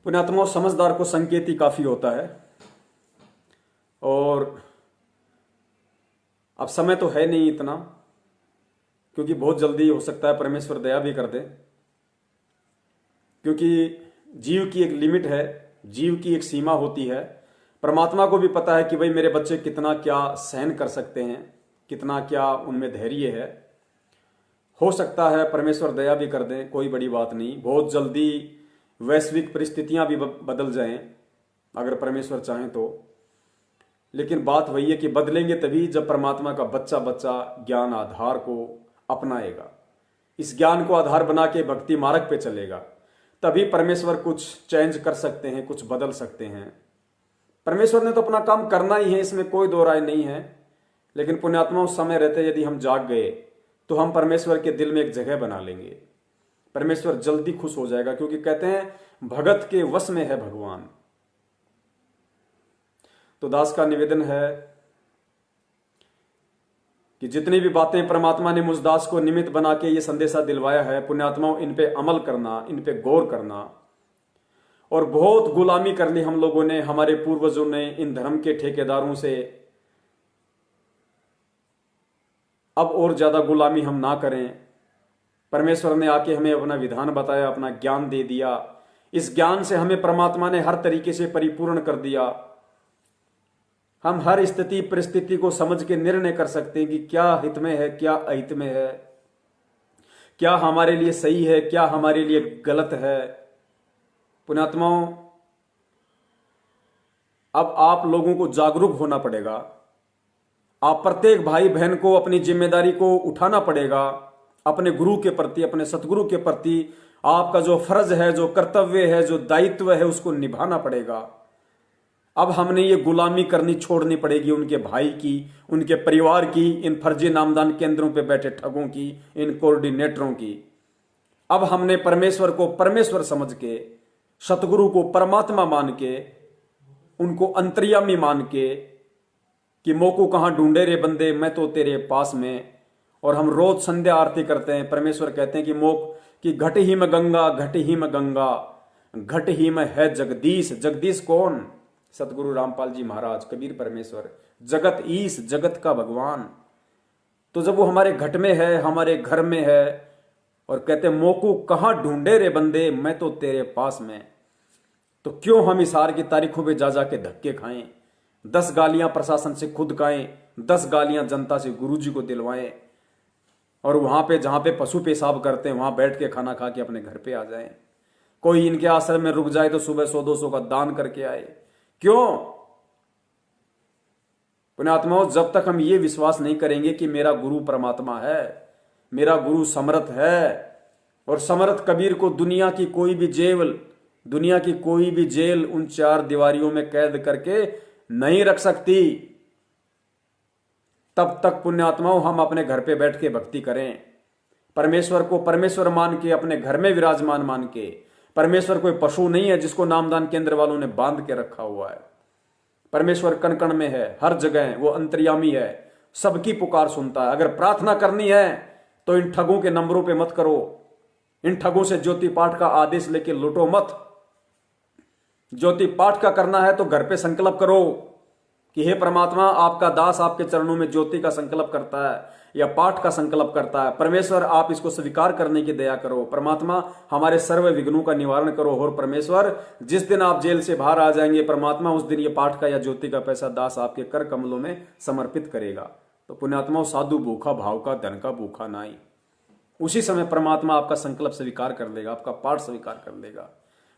पुण्यात्माओं, समझदार को संकेत ही काफी होता है। और अब समय तो है नहीं इतना, क्योंकि बहुत जल्दी हो सकता है परमेश्वर दया भी कर दे, क्योंकि जीव की एक लिमिट है, जीव की एक सीमा होती है। परमात्मा को भी पता है कि भाई मेरे बच्चे कितना क्या सहन कर सकते हैं, कितना क्या उनमें धैर्य है। हो सकता है परमेश्वर दया भी कर दें, कोई बड़ी बात नहीं। बहुत जल्दी वैश्विक परिस्थितियां भी बदल जाएं अगर परमेश्वर चाहें तो। लेकिन बात वही है कि बदलेंगे तभी जब परमात्मा का बच्चा बच्चा ज्ञान आधार को अपनाएगा, इस ज्ञान को आधार बना के भक्ति मार्ग पे चलेगा, तभी परमेश्वर कुछ चेंज कर सकते हैं, कुछ बदल सकते हैं। परमेश्वर ने तो अपना काम करना ही है, इसमें कोई दो राय नहीं है। लेकिन पुण्यात्माओं, समय रहते यदि हम जाग गए तो हम परमेश्वर के दिल में एक जगह बना लेंगे। परमेश्वर जल्दी खुश हो जाएगा, क्योंकि कहते हैं भगत के वश में है भगवान। तो दास का निवेदन है कि जितनी भी बातें परमात्मा ने मुझ दास को निमित्त बना के ये संदेशा दिलवाया है, पुण्यात्माओं, इन पे अमल करना, इन पे गौर करना। और बहुत गुलामी कर ली हम लोगों ने, हमारे पूर्वजों ने इन धर्म के ठेकेदारों से। अब और ज्यादा गुलामी हम ना करें। परमेश्वर ने आके हमें अपना विधान बताया, अपना ज्ञान दे दिया। इस ज्ञान से हमें परमात्मा ने हर तरीके से परिपूर्ण कर दिया। हम हर स्थिति परिस्थिति को समझ के निर्णय कर सकते हैं कि क्या हित में है, क्या अहित में है, क्या हमारे लिए सही है, क्या हमारे लिए गलत है। पुण्यात्माओं, अब आप लोगों को जागरूक होना पड़ेगा। आप प्रत्येक भाई बहन को अपनी जिम्मेदारी को उठाना पड़ेगा। अपने गुरु के प्रति, अपने सतगुरु के प्रति आपका जो फर्ज है, जो कर्तव्य है, जो दायित्व है, उसको निभाना पड़ेगा। अब हमने ये गुलामी करनी छोड़नी पड़ेगी उनके भाई की, उनके परिवार की, इन फर्जी नामदान केंद्रों पे बैठे ठगों की, इन कोऑर्डिनेटरों की। अब हमने परमेश्वर को परमेश्वर समझ के, सतगुरु को परमात्मा मान के, उनको अंतर्यामी मान के कि मोको कहां ढूंढे रे बंदे, मैं तो तेरे पास में। और हम रोज संध्या आरती करते हैं। परमेश्वर कहते हैं कि मोक कि घट ही में गंगा, घट ही में गंगा, घट ही में है जगदीश। जगदीश कौन? सतगुरु रामपाल जी महाराज, कबीर परमेश्वर, जगत ईश, जगत का भगवान। तो जब वो हमारे घट में है, हमारे घर में है, और कहते मोकू कहां ढूंढे रे बंदे, मैं तो तेरे पास में, तो क्यों हम इस हार की तारीखों पे जा जाके धक्के खाएं? 10 गालियां प्रशासन से खुद खाएं, 10 गालियां जनता से गुरुजी को दिलवाएं, और वहां पे जहां पे पशु पेशाब करते हैं वहां बैठ के खाना खा के अपने घर पे आ जाएं। कोई इनके आश्रम में रुक जाए तो सुबह 100-200 का दान करके आए। क्यों? पुण्यात्माओं, जब तक हम ये विश्वास नहीं करेंगे कि मेरा गुरु परमात्मा है, मेरा गुरु समर्थ है, और समर्थ कबीर को दुनिया की कोई भी जेल उन 4 दीवारियों में कैद करके नहीं रख सकती, तब तक पुण्यात्माओं हम अपने घर पे बैठ के भक्ति करें। परमेश्वर को परमेश्वर मान के, अपने घर में विराजमान मान के। परमेश्वर कोई पशु नहीं है जिसको नामदान केंद्र वालों ने बांध के रखा हुआ है। परमेश्वर कण कण में है, हर जगह है, वो अंतर्यामी है, सबकी पुकार सुनता है। अगर प्रार्थना करनी है तो इन ठगों के नंबरों पे मत करो, इन ठगों से ज्योति पाठ का आदेश लेके लुटो मत। ज्योति पाठ का करना है तो घर पे संकल्प करो कि हे परमात्मा, आपका दास आपके चरणों में ज्योति का संकल्प करता है या पाठ का संकल्प करता है। परमेश्वर, आप इसको स्वीकार करने की दया करो। परमात्मा, हमारे सर्व विघ्नों का निवारण करो। और परमेश्वर, जिस दिन आप जेल से बाहर आ जाएंगे परमात्मा, उस दिन ये पाठ का या ज्योति का पैसा दास आपके कर कमलों में समर्पित करेगा। तो पुण्यात्माओं, साधु भूखा भाव का, धन का भूखा नाई। उसी समय परमात्मा आपका संकल्प स्वीकार कर लेगा, आपका पाठ स्वीकार कर लेगा।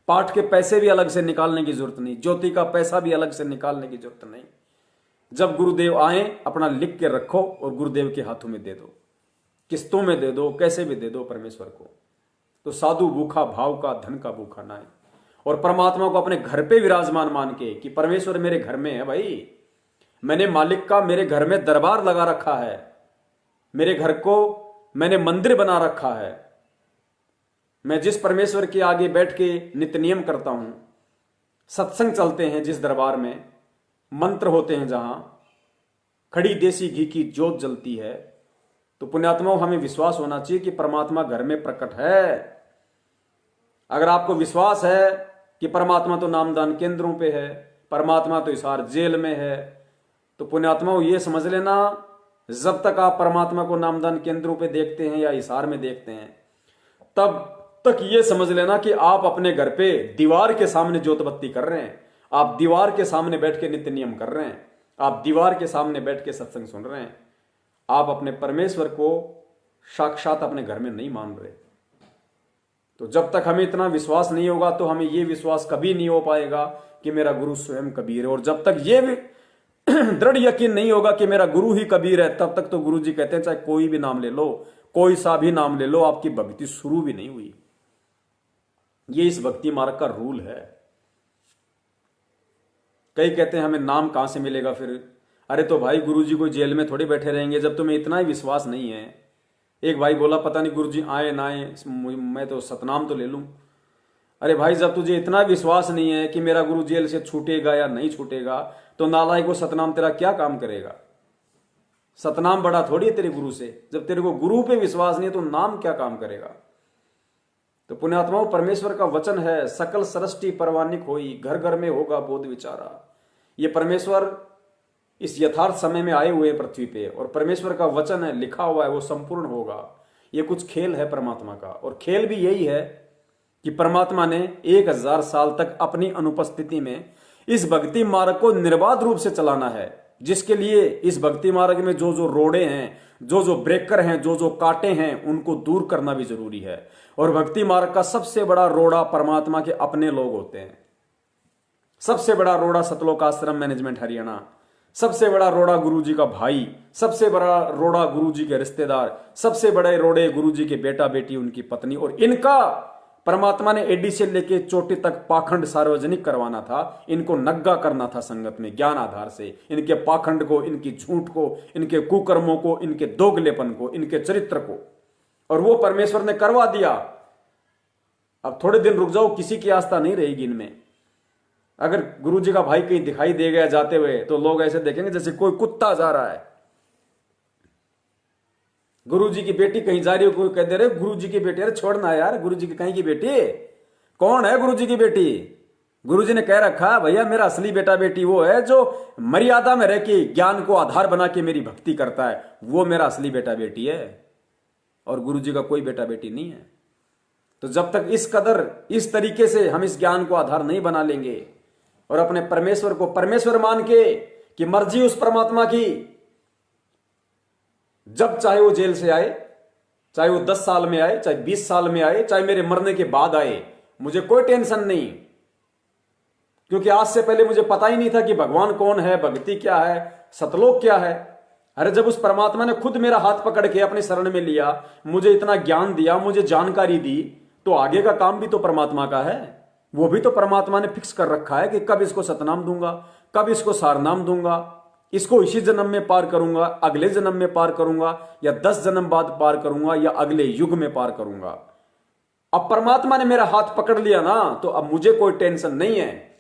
पाठ के पैसे भी अलग से निकालने की जरूरत नहीं, ज्योति का पैसा भी अलग से निकालने की जरूरत नहीं। जब गुरुदेव आए, अपना लिख के रखो और गुरुदेव के हाथों में दे दो, किस्तों में दे दो, कैसे भी दे दो परमेश्वर को। तो साधु भूखा भाव का, धन का भूखा नाई। और परमात्मा को अपने घर पे विराजमान मान के कि परमेश्वर मेरे घर में है भाई, मैंने मालिक का मेरे घर में दरबार लगा रखा है, मेरे घर को मैंने मंदिर बना रखा है। मैं जिस परमेश्वर के आगे बैठ के नित्य नियम करता हूं, सत्संग चलते हैं जिस दरबार में, मंत्र होते हैं जहां, खड़ी देसी घी की ज्योत जलती है, तो पुण्यात्माओं, हमें विश्वास होना चाहिए कि परमात्मा घर में प्रकट है। अगर आपको विश्वास है कि परमात्मा तो नामदान केंद्रों पे है, परमात्मा तो इसार जेल में है। तो पुण्यात्माओं ये समझ लेना, जब तक आप परमात्मा को नामदान केंद्रों पे देखते हैं या इसार में देखते हैं, तब तक ये समझ लेना कि आप अपने घर पे दीवार के सामने ज्योत बत्ती कर रहे हैं, आप दीवार के सामने बैठ के नित्य नियम कर रहे हैं, आप दीवार के सामने बैठ के सत्संग सुन रहे हैं। आप अपने परमेश्वर को साक्षात अपने घर में नहीं मान रहे। तो जब तक हमें इतना विश्वास नहीं होगा तो हमें यह विश्वास कभी नहीं हो पाएगा कि मेरा गुरु स्वयं कबीर है। और जब तक ये दृढ़ यकीन नहीं होगा कि मेरा गुरु ही कबीर है, तब तक तो गुरु जी कहते हैं चाहे कोई भी नाम ले लो, कोई सा भी नाम ले लो, आपकी भक्ति शुरू भी नहीं हुई। ये इस भक्ति मार्ग का रूल है। कई कहते हैं हमें नाम कहां से मिलेगा फिर। अरे तो भाई गुरु जी कोई जेल में थोड़ी बैठे रहेंगे जब तुम्हें इतना ही विश्वास नहीं है। एक भाई बोला पता नहीं गुरु जी आए ना आए, मैं तो सतनाम तो ले लूं। अरे भाई जब तुझे इतना विश्वास नहीं है कि मेरा गुरु जेल से छूटेगा या नहीं छूटेगा, तो नालायक को सतनाम तेरा क्या काम करेगा। सतनाम बड़ा थोड़ी है तेरे गुरु से। जब तेरे को गुरु पे विश्वास नहीं है तो नाम क्या काम करेगा। तो पुण्यात्माओं, परमेश्वर का वचन है, सकल सृष्टि परवानिक होई, घर घर में होगा बोध विचारा। ये परमेश्वर इस यथार्थ समय में आए हुए पृथ्वी पे, और परमेश्वर का वचन है, लिखा हुआ है, वो संपूर्ण होगा। ये कुछ खेल है परमात्मा का, और खेल भी यही है कि परमात्मा ने 1000 साल तक अपनी अनुपस्थिति में इस भक्ति मार्ग को निर्बाध रूप से चलाना है। जिसके लिए इस भक्ति मार्ग में जो जो रोड़े हैं, जो जो ब्रेकर हैं, जो जो कांटे हैं, उनको दूर करना भी जरूरी है। और भक्ति मार्ग का सबसे बड़ा रोड़ा परमात्मा के अपने लोग होते हैं। सबसे बड़ा रोड़ा सतलोक आश्रम मैनेजमेंट हरियाणा, सबसे बड़ा रोड़ा गुरुजी का भाई, सबसे बड़ा रोड़ा गुरुजी के रिश्तेदार, सबसे बड़े रोड़े गुरुजी के बेटा बेटी, उनकी पत्नी। और इनका परमात्मा ने एडी से लेके चोटी तक पाखंड सार्वजनिक करवाना था। इनको नग्गा करना था संगत में ज्ञान आधार से, इनके पाखंड को, इनकी झूठ को, इनके कुकर्मों को, इनके दोगलेपन को, इनके चरित्र को। और वो परमेश्वर ने करवा दिया। अब थोड़े दिन रुक जाओ, किसी की आस्था नहीं रहेगी इनमें। अगर गुरुजी का भाई कहीं दिखाई दे गया जाते हुए, तो लोग ऐसे देखेंगे जैसे कोई कुत्ता जा रहा है। गुरुजी की बेटी कहीं जा रही हो, कोई कह दे रहे गुरुजी की बेटी, अरे छोड़ना यार, गुरुजी की कहीं की बेटी, कौन है गुरुजी की बेटी। गुरुजी ने कह रखा भैया मेरा असली बेटा बेटी वो है जो मर्यादा में रह के ज्ञान को आधार बना के मेरी भक्ति करता है, वो मेरा असली बेटा बेटी है। और गुरुजी का कोई बेटा बेटी नहीं है। तो जब तक इस कदर इस तरीके से हम इस ज्ञान को आधार नहीं बना लेंगे और अपने परमेश्वर को परमेश्वर मान के कि मर्जी उस परमात्मा की, जब चाहे वो जेल से आए, चाहे वो 10 साल में आए, चाहे 20 साल में आए, चाहे मेरे मरने के बाद आए, मुझे कोई टेंशन नहीं। क्योंकि आज से पहले मुझे पता ही नहीं था कि भगवान कौन है, भक्ति क्या है, सतलोक क्या है। अरे जब उस परमात्मा ने खुद मेरा हाथ पकड़ के अपनी शरण में लिया, मुझे इतना ज्ञान दिया, मुझे जानकारी दी, तो आगे का काम भी तो परमात्मा का है। वो भी तो परमात्मा ने फिक्स कर रखा है कि कब इसको सतनाम दूंगा, कब इसको सारनाम दूंगा, इसको इसी जन्म में पार करूंगा, अगले जन्म में पार करूंगा, या 10 जन्म बाद पार करूंगा, या अगले युग में पार करूंगा। अब परमात्मा ने मेरा हाथ पकड़ लिया ना, तो अब मुझे कोई टेंशन नहीं है।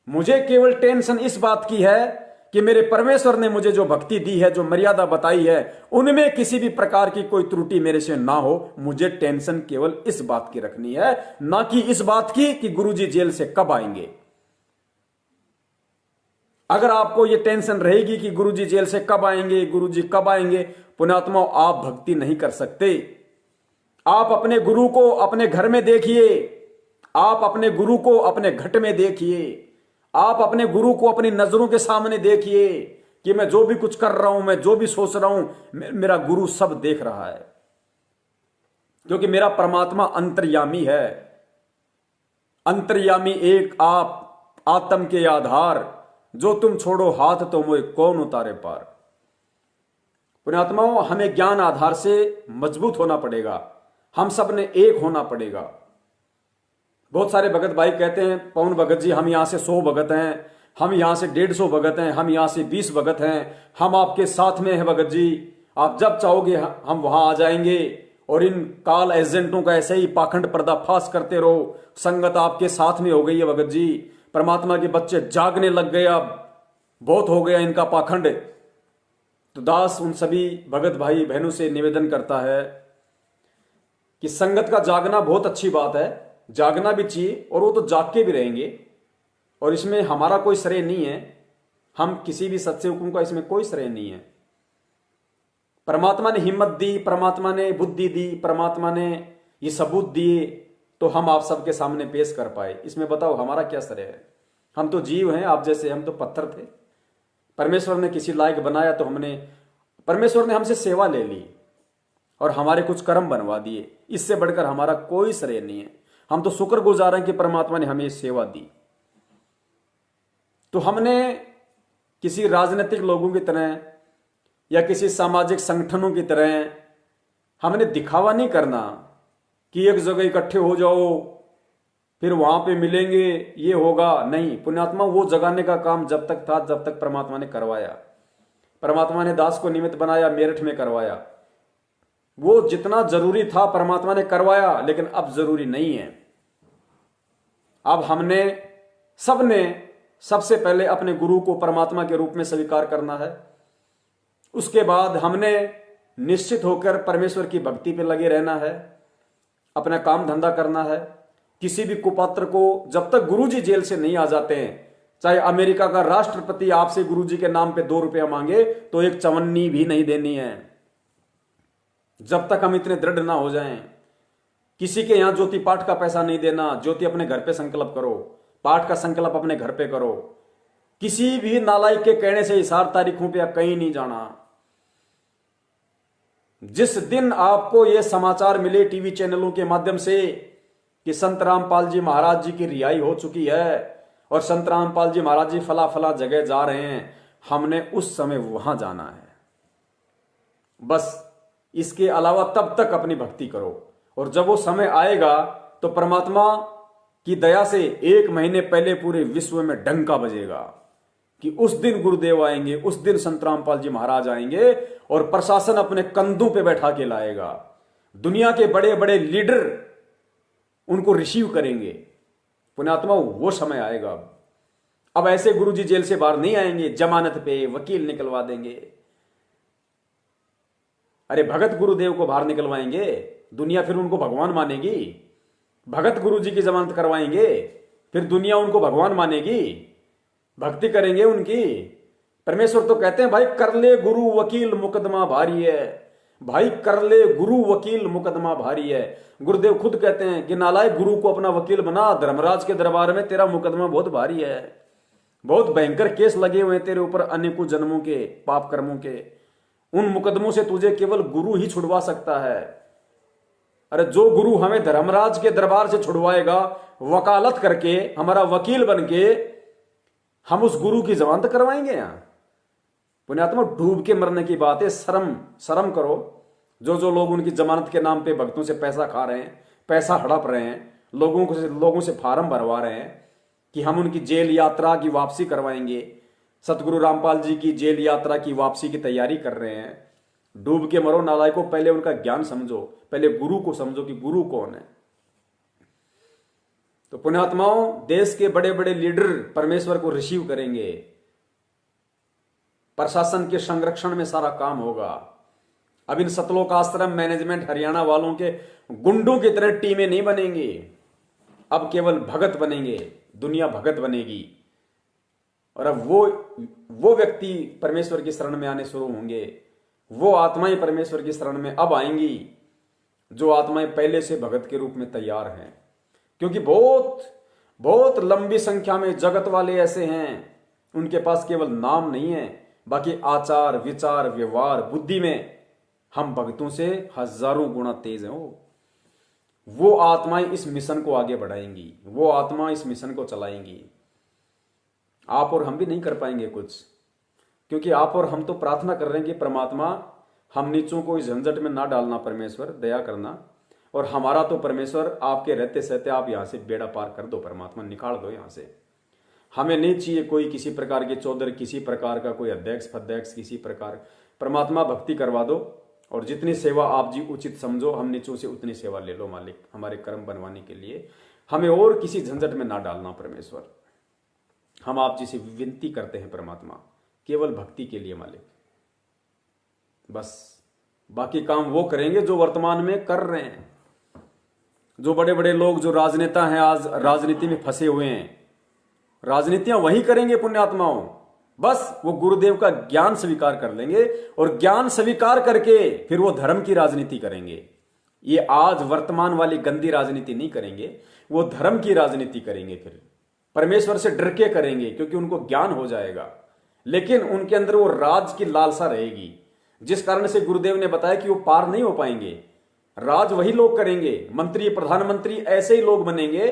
मुझे केवल टेंशन इस बात की है कि मेरे परमेश्वर ने मुझे जो भक्ति दी है, जो मर्यादा बताई है, उनमें किसी भी प्रकार की कोई त्रुटि मेरे से ना हो। मुझे टेंशन केवल इस बात की रखनी है, ना कि इस बात की कि गुरुजी जेल से कब आएंगे। अगर आपको यह टेंशन रहेगी कि गुरुजी जेल से कब आएंगे, गुरुजी कब आएंगे, पुण्यात्मा आप भक्ति नहीं कर सकते। आप अपने गुरु को अपने घर में देखिए, आप अपने गुरु को अपने घट में देखिए, आप अपने गुरु को अपनी नजरों के सामने देखिए कि मैं जो भी कुछ कर रहा हूं, मैं जो भी सोच रहा हूं, मेरा गुरु सब देख रहा है। क्योंकि मेरा परमात्मा अंतर्यामी है। अंतर्यामी एक आप, आत्म के आधार, जो तुम छोड़ो हाथ तो मोए कौन उतारे पार। पुण्यात्माओं, हमें ज्ञान आधार से मजबूत होना पड़ेगा। हम सब ने एक होना पड़ेगा। बहुत सारे भगत भाई कहते हैं पवन भगत जी हम यहां से 100 भगत हैं, हम यहां से 150 भगत हैं, हम यहां से 20 भगत हैं, हम आपके साथ में हैं भगत जी, आप जब चाहोगे हम वहां आ जाएंगे। और इन काल एजेंटों का ऐसे ही पाखंड पर्दाफाश करते रहो। संगत आपके साथ में हो गई है भगत जी, परमात्मा के बच्चे जागने लग गए, अब बहुत हो गया इनका पाखंड। तो दास उन सभी भगत भाई बहनों से निवेदन करता है कि संगत का जागना बहुत अच्छी बात है, जागना भी चाहिए, और वो तो जाग के भी रहेंगे, और इसमें हमारा कोई श्रेय नहीं है, हम किसी भी सच्चे हुक्म का इसमें कोई श्रेय नहीं है। परमात्मा ने हिम्मत दी, परमात्मा ने बुद्धि दी, परमात्मा ने ये सबूत दिए, तो हम आप सबके सामने पेश कर पाए। इसमें बताओ हमारा क्या श्रेय है? हम तो जीव हैं, आप जैसे, हम तो पत्थर थे। परमेश्वर ने किसी लायक बनाया तो परमेश्वर ने हमसे सेवा ले ली और हमारे कुछ कर्म बनवा दिए। इससे बढ़कर हमारा कोई श्रेय नहीं है। हम तो शुक्रगुजार हैं कि परमात्मा ने हमें सेवा दी। तो हमने किसी राजनीतिक लोगों की तरह या किसी सामाजिक संगठनों की तरह हमने दिखावा नहीं करना कि एक जगह इकट्ठे हो जाओ, फिर वहां पे मिलेंगे, ये होगा। नहीं, पुण्यात्मा, वो जगाने का काम जब तक था, जब तक परमात्मा ने करवाया। परमात्मा ने दास को निमित्त बनाया, मेरठ में करवाया। वो जितना जरूरी था परमात्मा ने करवाया, लेकिन अब जरूरी नहीं है। अब हमने सबने सबसे पहले अपने गुरु को परमात्मा के रूप में स्वीकार करना है। उसके बाद हमने निश्चित होकर परमेश्वर की भक्ति पे लगे रहना है, अपना काम धंधा करना है। किसी भी कुपात्र को जब तक गुरुजी जेल से नहीं आ जाते हैं, चाहे अमेरिका का राष्ट्रपति आपसे गुरुजी के नाम पे 2 रुपया मांगे तो एक चवन्नी भी नहीं देनी है, जब तक हम इतने दृढ़ ना हो जाएं। किसी के यहां ज्योति पाठ का पैसा नहीं देना। ज्योति अपने घर पे संकल्प करो, पाठ का संकल्प अपने घर पे करो। किसी भी नालायक के कहने से इशार तारीखों पे कहीं नहीं जाना। जिस दिन आपको यह समाचार मिले टीवी चैनलों के माध्यम से कि संत रामपाल जी महाराज जी की रिहाई हो चुकी है और संत रामपाल जी महाराज जी फला फला जगह जा रहे हैं, हमने उस समय वहां जाना है। बस इसके अलावा तब तक अपनी भक्ति करो, और जब वो समय आएगा तो परमात्मा की दया से 1 महीने पहले पूरे विश्व में डंका बजेगा कि उस दिन गुरुदेव आएंगे, उस दिन संत रामपाल जी महाराज आएंगे और प्रशासन अपने कंधों पे बैठा के लाएगा। दुनिया के बड़े बड़े लीडर उनको रिसीव करेंगे। पुण्यात्मा, वो समय आएगा। अब ऐसे गुरुजी जेल से बाहर नहीं आएंगे, जमानत पे वकील निकलवा देंगे। अरे भगत गुरुदेव को बाहर निकलवाएंगे, दुनिया फिर उनको भगवान मानेगी। भगत गुरुजी की जमानत करवाएंगे, फिर दुनिया उनको भगवान मानेगी, भक्ति करेंगे उनकी। परमेश्वर तो कहते हैं, भाई कर ले गुरु वकील मुकदमा भारी है। भाई कर ले गुरु वकील मुकदमा भारी है। गुरुदेव खुद कहते हैं कि नालायक, गुरु को अपना वकील बना, धर्मराज के दरबार में तेरा मुकदमा बहुत भारी है, बहुत भयंकर केस लगे हुए हैं तेरे ऊपर अनेकों जन्मों के पाप कर्मों के। उन मुकदमों से तुझे केवल गुरु ही छुड़वा सकता है। अरे जो गुरु हमें धर्मराज के दरबार से छुड़वाएगा, वकालत करके, हमारा वकील बन के, हम उस गुरु की जमानत करवाएंगे? यहां पुण्यात्मा, डूब के मरने की बात है। शर्म करो। जो लोग उनकी जमानत के नाम पे भक्तों से पैसा खा रहे हैं, पैसा हड़प रहे हैं, लोगों से फार्म भरवा रहे हैं कि हम उनकी जेल यात्रा की वापसी करवाएंगे, सतगुरु रामपाल जी की जेल यात्रा की वापसी की तैयारी कर रहे हैं। डूब के मरो नालायकों, पहले उनका ज्ञान समझो, पहले गुरु को समझो कि गुरु कौन है। तो पुण्यात्माओं, देश के बड़े बड़े लीडर परमेश्वर को रिसीव करेंगे। प्रशासन के संरक्षण में सारा काम होगा। अब इन सतलोक आश्रम मैनेजमेंट हरियाणा वालों के गुंडों की तरह टीमें नहीं बनेंगी। अब केवल भगत बनेंगे, दुनिया भगत बनेगी। और अब वो व्यक्ति परमेश्वर की शरण में आने शुरू होंगे। वो आत्माएं परमेश्वर की शरण में अब आएंगी जो आत्माएं पहले से भगत के रूप में तैयार हैं। क्योंकि बहुत बहुत लंबी संख्या में जगत वाले ऐसे हैं, उनके पास केवल नाम नहीं है, बाकी आचार विचार व्यवहार बुद्धि में हम भक्तों से हजारों गुना तेज हैं। वो आत्माएं इस मिशन को आगे बढ़ाएंगी, वो आत्मा इस मिशन को चलाएंगी। आप और हम भी नहीं कर पाएंगे कुछ, क्योंकि आप और हम तो प्रार्थना कर रहे हैं कि परमात्मा हम नीचों को इस झंझट में ना डालना, परमेश्वर दया करना। और हमारा तो परमेश्वर आपके रहते सहते आप यहां से बेड़ा पार कर दो, परमात्मा निकाल दो यहां से। हमें नहीं चाहिए कोई किसी प्रकार के चौधरी, किसी प्रकार का कोई अध्यक्ष फध्यक्ष, किसी प्रकार। परमात्मा भक्ति करवा दो, और जितनी सेवा आप जी उचित समझो, हम नीचों से उतनी सेवा ले लो मालिक, हमारे कर्म बनवाने के लिए। हमें और किसी झंझट में ना डालना परमेश्वर। हम आप जी से विनती करते हैं परमात्मा, केवल भक्ति के लिए मालिक। बस बाकी काम वो करेंगे जो वर्तमान में कर रहे हैं। जो बड़े बड़े लोग, जो राजनेता हैं, आज राजनीति में फंसे हुए हैं, राजनीतियां वही करेंगे पुण्यात्माओं। बस वो गुरुदेव का ज्ञान स्वीकार कर लेंगे और ज्ञान स्वीकार करके फिर वो धर्म की राजनीति करेंगे। ये आज वर्तमान वाली गंदी राजनीति नहीं करेंगे, वो धर्म की राजनीति करेंगे। फिर परमेश्वर से डर के करेंगे क्योंकि उनको ज्ञान हो जाएगा, लेकिन उनके अंदर वो राज की लालसा रहेगी, जिस कारण से गुरुदेव ने बताया कि वो पार नहीं हो पाएंगे। राज वही लोग करेंगे, मंत्री प्रधानमंत्री ऐसे ही लोग बनेंगे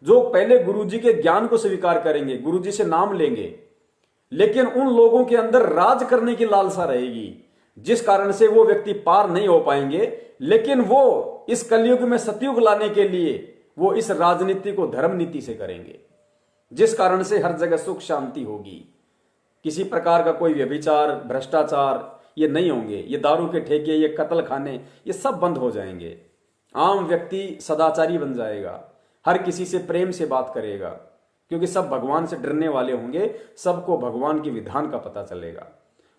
जो पहले गुरुजी के ज्ञान को स्वीकार करेंगे, गुरुजी से नाम लेंगे, लेकिन उन लोगों के अंदर राज करने की लालसा रहेगी, जिस कारण से वो व्यक्ति पार नहीं हो पाएंगे। लेकिन वो इस कलयुग में सतयुग लाने के लिए वो इस राजनीति को धर्म नीति से करेंगे, जिस कारण से हर जगह सुख शांति होगी। किसी प्रकार का कोई व्यभिचार, भ्रष्टाचार ये नहीं होंगे। ये दारू के ठेके, ये कत्ल खाने, ये सब बंद हो जाएंगे। आम व्यक्ति सदाचारी बन जाएगा, हर किसी से प्रेम से बात करेगा, क्योंकि सब भगवान से डरने वाले होंगे, सबको भगवान के विधान का पता चलेगा।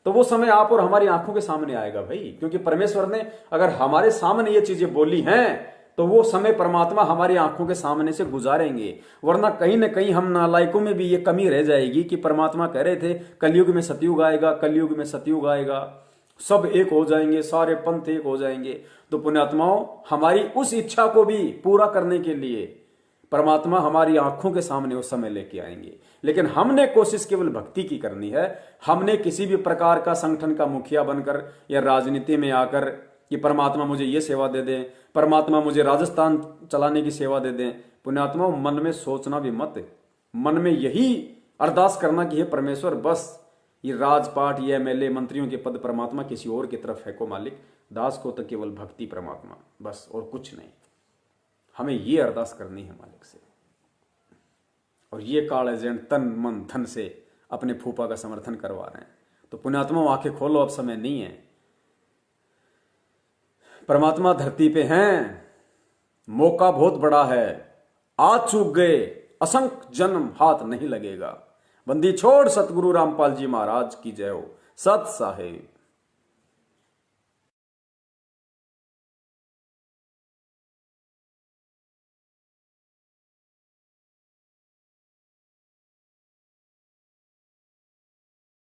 तो वो समय आप और हमारी आंखों के सामने आएगा भाई, क्योंकि परमेश्वर ने अगर हमारे सामने ये चीजें बोली हैं तो वो समय परमात्मा हमारी आंखों के सामने से गुजारेंगे। वरना कहीं ना कहीं हम नालायकों में भी ये कमी रह जाएगी कि परमात्मा कह रहे थे कलयुग में सतयुग आएगा, कलयुग में सतयुग आएगा, सब एक हो जाएंगे, सारे पंथ एक हो जाएंगे। तो पुण्यात्माओं, हमारी उस इच्छा को भी पूरा करने के लिए परमात्मा हमारी आंखों के सामने उस समय लेके आएंगे। लेकिन हमने कोशिश केवल भक्ति की करनी है। हमने किसी भी प्रकार का संगठन का मुखिया बनकर या राजनीति में आकर कि परमात्मा मुझे ये सेवा दे दें, परमात्मा मुझे राजस्थान चलाने की सेवा दे दें, पुण्यात्मा मन में सोचना भी मत। मन में यही अरदास करना कि हे परमेश्वर, बस ये राजपाट, ये एमएलए मंत्रियों के पद परमात्मा किसी और की तरफ फेंको मालिक, दास को तो केवल भक्ति परमात्मा, बस और कुछ नहीं। हमें ये अरदास करनी है मालिक से। और ये काल एजेंट तन मन धन से अपने फूफा का समर्थन करवा रहे हैं। तो पुण्यात्मा आंखें खोलो, अब समय नहीं है। परमात्मा धरती पे हैं, मौका बहुत बड़ा है, आज चूक गए असंख्य जन्म हाथ नहीं लगेगा। बंदी छोड़ सतगुरु रामपाल जी महाराज की जय हो। सत साहेब।